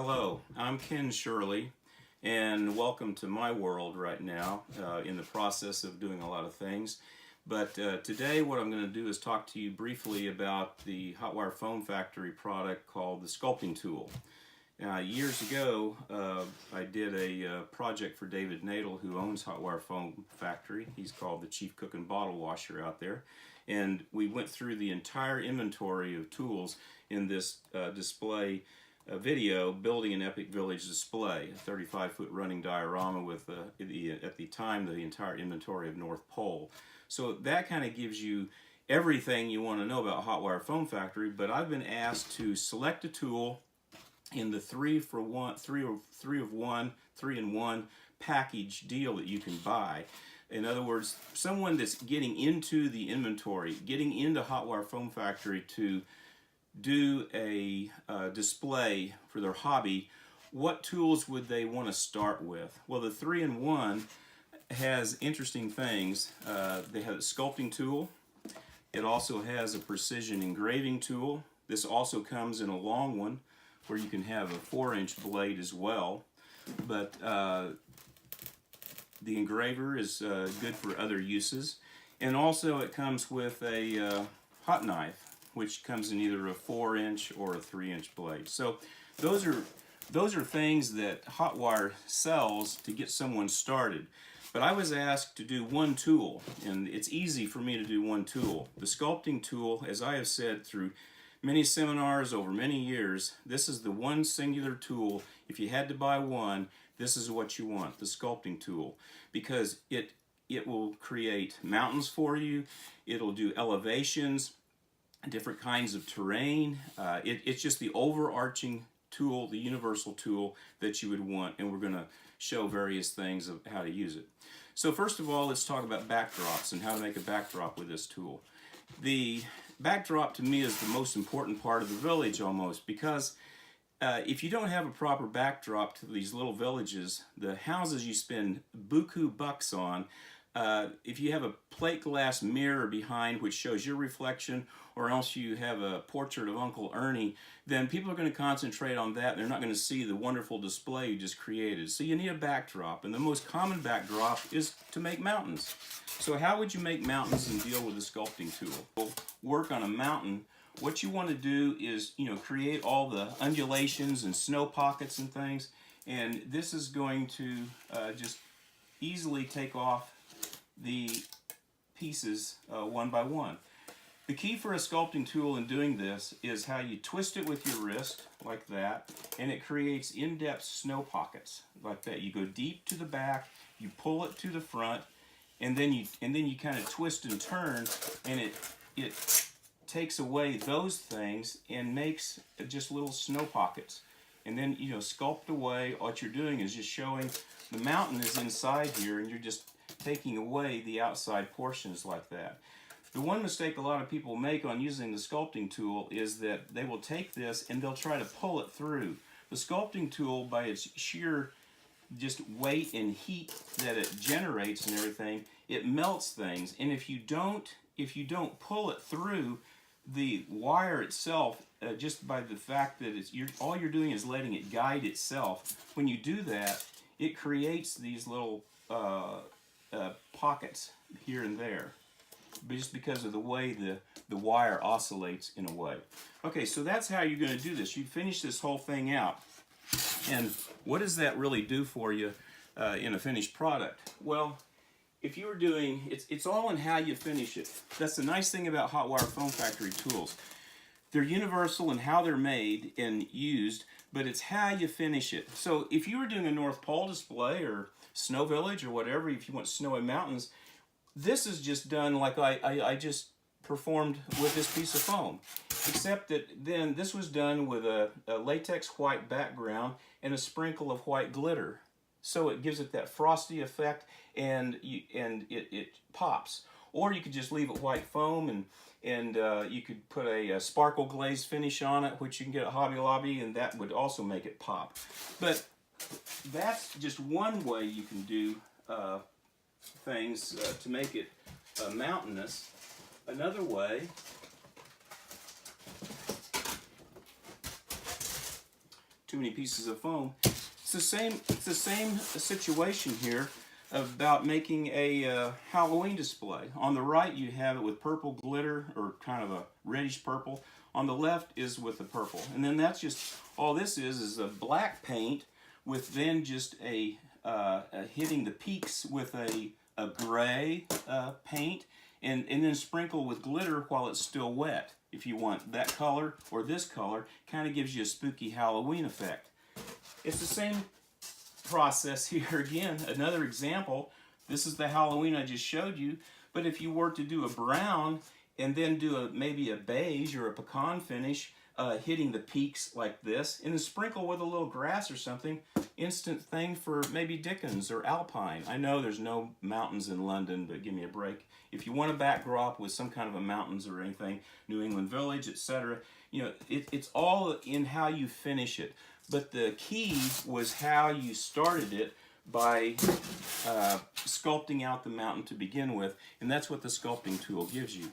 Hello, I'm Ken Shirley, and welcome to my world right now, in the process of doing a lot of things. But today what I'm going to do is talk to you briefly about the hot wire foam factory product called the sculpting tool. Years ago, I did a project for David Nadel, who owns Hot Wire Foam Factory. He's called the chief cook and bottle washer out there. And we went through the entire inventory of tools in this display video, building an epic village display, a 35-foot running diorama with at the time the entire inventory of North Pole. So that kind of gives you everything you want to know about Hot Wire Foam Factory. But I've been asked to select a tool in the 3-in-1 package deal that you can buy. In other words, someone that's getting into the inventory, getting into Hot Wire Foam Factory to do a display for their hobby, what tools would they want to start with? Well, the 3-in-1 has interesting things. They have a sculpting tool. It also has a precision engraving tool. This also comes in a long one where you can have a 4-inch blade as well. But the engraver is good for other uses. And also it comes with a hot knife, which comes in either a 4-inch or a 3-inch blade. So those are things that Hot Wire sells to get someone started. But I was asked to do one tool, and it's easy for me to do one tool. The sculpting tool, as I have said through many seminars over many years, this is the one singular tool. If you had to buy one, this is what you want, the sculpting tool, because it will create mountains for you. It'll do elevations, different kinds of terrain. It's just the overarching tool, the universal tool that you would want, and we're going to show various things of how to use it. So first of all, let's talk about backdrops and how to make a backdrop with this tool. The backdrop to me is the most important part of the village almost, because if you don't have a proper backdrop to these little villages, the houses you spend buku bucks on, if you have a plate glass mirror behind which shows your reflection, or else you have a portrait of Uncle Ernie, then people are going to concentrate on that. They're not going to see the wonderful display you just created. So you need a backdrop, and the most common backdrop is to make mountains. So how would you make mountains and deal with a sculpting tool? Work on a mountain. What you want to do is, create all the undulations and snow pockets and things, and this is going to just easily take off the pieces one by one. The key for a sculpting tool in doing this is how you twist it with your wrist like that, and it creates in-depth snow pockets like that. You go deep to the back, you pull it to the front, and then you kind of twist and turn, and it takes away those things and makes just little snow pockets. And then sculpt away. What you're doing is just showing the mountain is inside here, and you're just taking away the outside portions like that. The one mistake a lot of people make on using the sculpting tool is that they will take this and they'll try to pull it through. The sculpting tool, by its sheer just weight and heat that it generates and everything, it melts things. And if you don't pull it through, the wire itself, just by the fact that all you're doing is letting it guide itself. When you do that, it creates these little pockets here and there, just because of the way the wire oscillates in a way. Okay, so that's how you're going to do this. You finish this whole thing out, and what does that really do for you in a finished product? Well, if you were doing, it's all in how you finish it. That's the nice thing about Hot Wire Foam Factory tools. They're universal in how they're made and used, but it's how you finish it. So if you were doing a North Pole display or Snow Village or whatever, if you want snowy mountains, this is just done like I just performed with this piece of foam. Except that then this was done with a latex white background and a sprinkle of white glitter. So it gives it that frosty effect, and it pops. Or you could just leave it white foam, and you could put a sparkle glaze finish on it, which you can get at Hobby Lobby, and that would also make it pop. But that's just one way you can do things to make it mountainous. Another way too many pieces of foam. It's the same situation here about making a Halloween display. On the right you have it with purple glitter, or kind of a reddish purple. On the left is with the purple. And then that's just, all this is a black paint with then just hitting the peaks with a gray paint, and then sprinkle with glitter while it's still wet. If you want that color or this color, kind of gives you a spooky Halloween effect. It's the same process here again. Another example, this is the Halloween I just showed you, but if you were to do a brown and then do maybe a beige or a pecan finish, hitting the peaks like this, and then sprinkle with a little grass or something, instant thing for maybe Dickens or Alpine. I know there's no mountains in London, but give me a break. If you want a backdrop with some kind of a mountains or anything, New England Village, etc., you know, it's all in how you finish it. But the key was how you started it by sculpting out the mountain to begin with, and that's what the sculpting tool gives you.